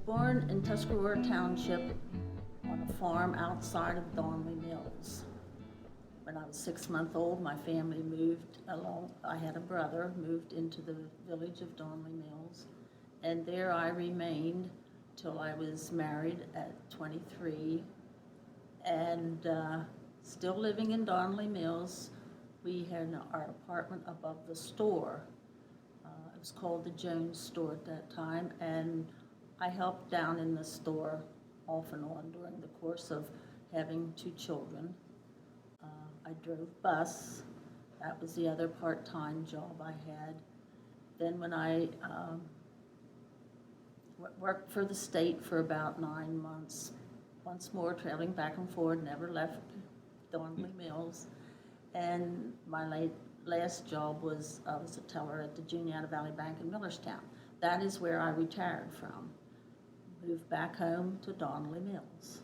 born in Tuscarora Township on a farm outside of Donnelly Mills. When I was 6 months old, my family moved along. I had a brother, moved into the village of Donnelly Mills, and there I remained till I was married at 23, and still living in Donnelly Mills. We had our apartment above the store. It was called the Jones store at that time, and I helped down in the store off and on during the course of having 2 children. I drove bus. That was the other part-time job I had. Then when I worked for the state for about 9 months, once more traveling back and forth, never left Donnelly Mills. And my last job was, I was a teller at the Juniata Valley Bank in Millerstown. That is where I retired from. Moved back home to Donnelly Mills.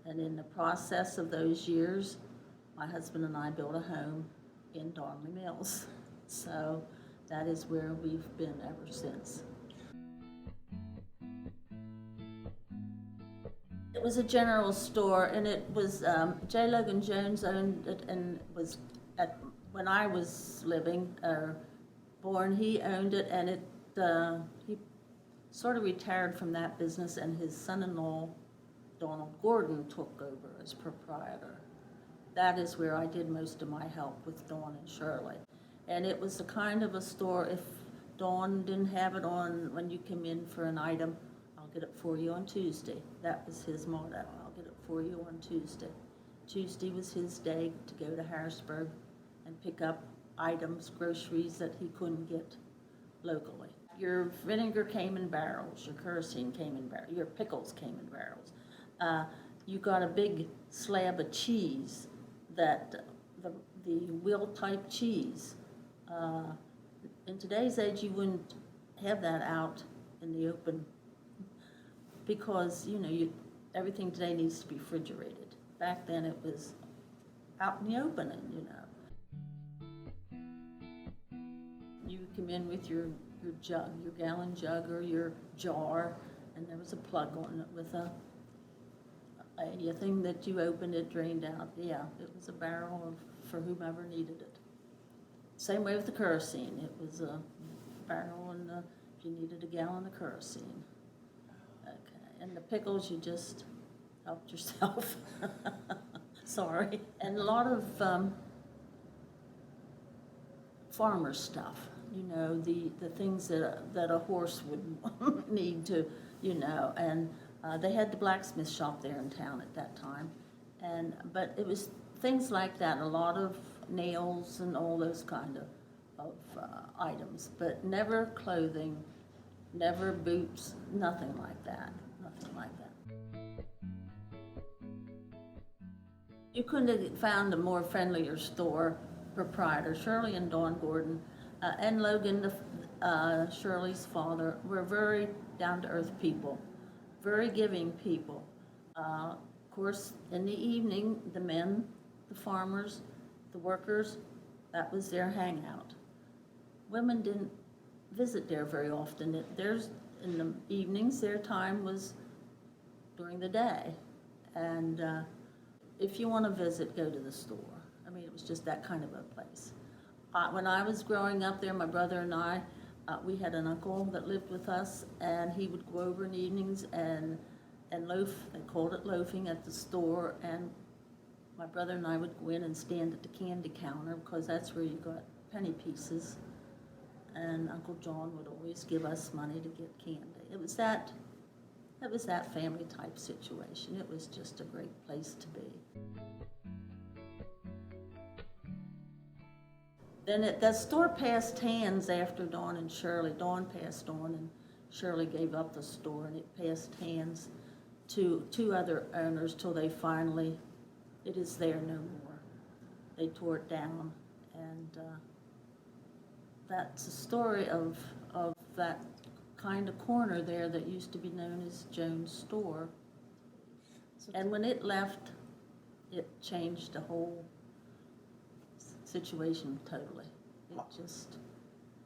And in the process of those years, my husband and I built a home in Donnelly Mills. So that is where we've been ever since. It was a general store, and it was, J. Logan Jones owned it, and was when I was living, born, he owned it, and he sort of retired from that business, and his son-in-law, Donald Gordon, took over as proprietor. That is where I did most of my help with Dawn and Shirley. And it was the kind of a store, if Dawn didn't have it on when you come in for an item, I'll get it for you on Tuesday. That was his motto, I'll get it for you on Tuesday. Tuesday was his day to go to Harrisburg and pick up items, groceries that he couldn't get locally. Your vinegar came in barrels, your kerosene came in barrels, your pickles came in barrels. You got a big slab of cheese, that the wheel type cheese. In today's age, you wouldn't have that out in the open because everything today needs to be refrigerated. Back then, it was out in the open, and you come in with your jug, your gallon jug or your jar, and there was a plug on it with a thing that you opened, it drained out. Yeah, it was a barrel for whomever needed it. Same way with the kerosene. It was a barrel, and if you needed a gallon of kerosene. Okay, and the pickles, you just helped yourself. Sorry. And a lot of farmer stuff. The things that a horse would need to, and they had the blacksmith shop there in town at that time, but it was things like that, a lot of nails and all those kind of items, but never clothing, never boots, nothing like that, nothing like that. You couldn't have found a more friendlier store proprietor. Shirley and Don Gordon and Logan, Shirley's father, were very down-to-earth people. Very giving people. Of course, in the evening, the men, the farmers, the workers, that was their hangout. Women didn't visit there very often. In the evenings, their time was during the day. And if you want to visit, go to the store. I mean, it was just that kind of a place. When I was growing up there, my brother and I, we had an uncle that lived with us, and he would go over in the evenings and loaf. They called it loafing at the store, and my brother and I would go in and stand at the candy counter because that's where you got penny pieces, and Uncle John would always give us money to get candy. It was that family type situation. It was just a great place to be. Then the store passed hands after Dawn and Shirley. Dawn passed on, and Shirley gave up the store, and it passed hands to 2 other owners till they finally, it is there no more. They tore it down, and that's the story of that kind of corner there that used to be known as Jones Store. And when it left, it changed the whole situation totally.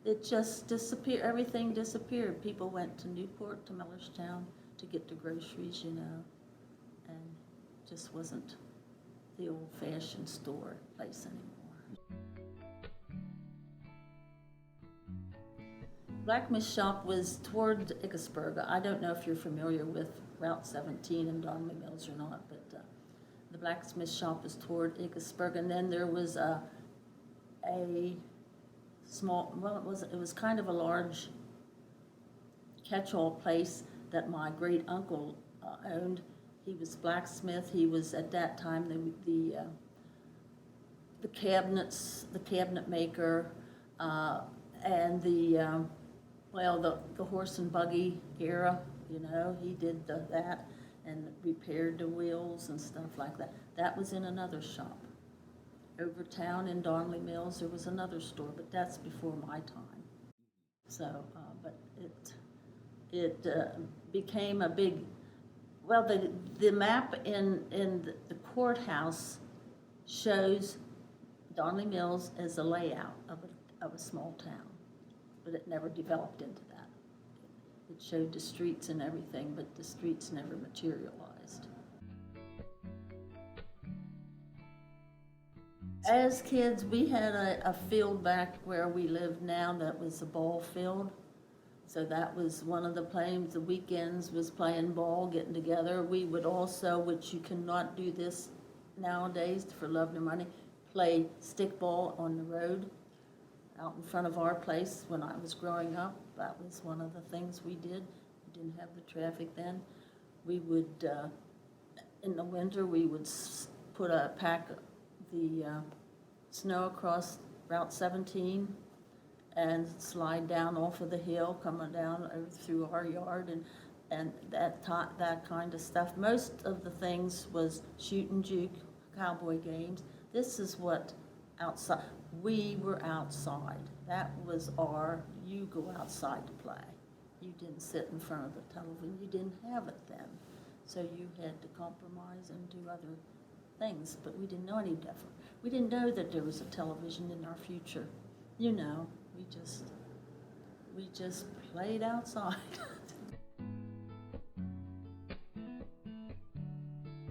It just disappeared. Everything disappeared. People went to Newport, to Millerstown, to get the groceries, you know, and just wasn't the old-fashioned store place anymore. Blacksmith shop was toward Ickersburg. I don't know if you're familiar with Route 17 in Donnelly Mills or not, but the blacksmith shop was toward Ickersburg, and then there was a small, well, it was kind of a large catch-all place that my great uncle owned. He was blacksmith. He was at that time the cabinets, the cabinet maker, and the horse and buggy era. You know, he did that and repaired the wheels and stuff like that. That was in another shop. Over town in Donnelly Mills, there was another store, but that's before my time. So, but it became a big, well, the map in the courthouse shows Donnelly Mills as a layout of a small town, but it never developed into that. It showed the streets and everything, but the streets never materialized. As kids, we had a field back where we live now that was a ball field. So that was one of the playing, the weekends was playing ball, getting together. We would also, which you cannot do this nowadays for love nor money, play stickball on the road out in front of our place when I was growing up. That was one of the things we did. We didn't have the traffic then. We would, in the winter, we would put a pack the snow across Route 17 and slide down off of the hill, coming down through our yard, and that kind of stuff. Most of the things was shoot and juke, cowboy games. This is what outside. We were outside. That was you go outside to play. You didn't sit in front of the television. You didn't have it then. So you had to compromise and do other things, but we didn't know any different. We didn't know that there was a television in our future. You know, we just played outside.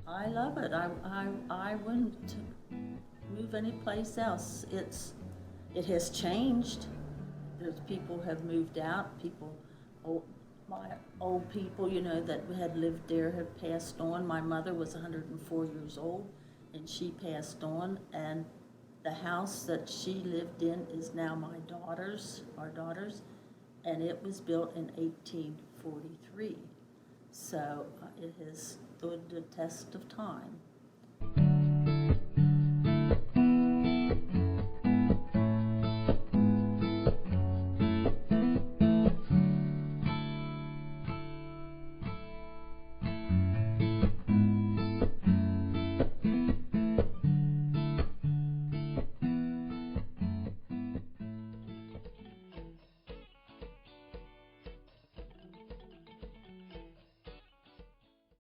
I love it. I wouldn't move anyplace else. It has changed. There's people have moved out. My old people, you know, that had lived there have passed on. My mother was 104 years old, and she passed on. And the house that she lived in is now our daughter's, and it was built in 1843. So it has stood the test of time.